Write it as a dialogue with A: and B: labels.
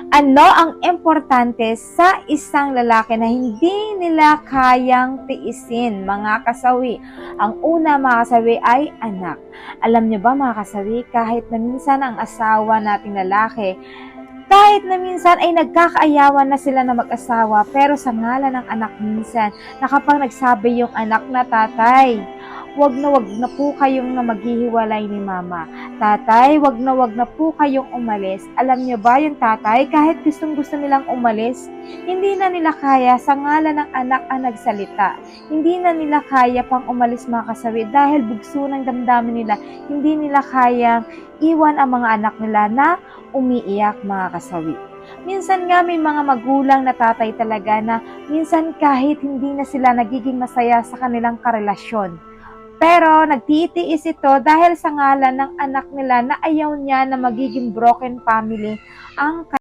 A: Ano ang importante sa isang lalaki na hindi nila kayang tiisin, mga kasawi? Ang una, mga kasawi, ay anak. Alam niyo ba, mga kasawi, kahit na minsan ang asawa nating lalaki, kahit na minsan ay nagkakaayawan na sila na mag-asawa, pero sa ngalan ng anak minsan, na kapag nagsabi yung anak na, tatay, wag na po kayong na maghihiwalay ni mama. Tatay, wag na po kayong umalis. Alam niyo ba yung tatay, kahit gustong gusto nilang umalis, hindi na nila kaya sa ngalan ng anak ang nagsalita. Hindi na nila kaya pang umalis, mga kasawi, dahil bugso ng damdamin nila. Hindi nila kayang iwan ang mga anak nila na umiiyak, mga kasawi. Minsan nga may mga magulang na tatay talaga na minsan kahit hindi na sila nagiging masaya sa kanilang karelasyon, pero nagtitiis ito dahil sa ngalan ng anak nila na ayaw niya na magiging broken family ang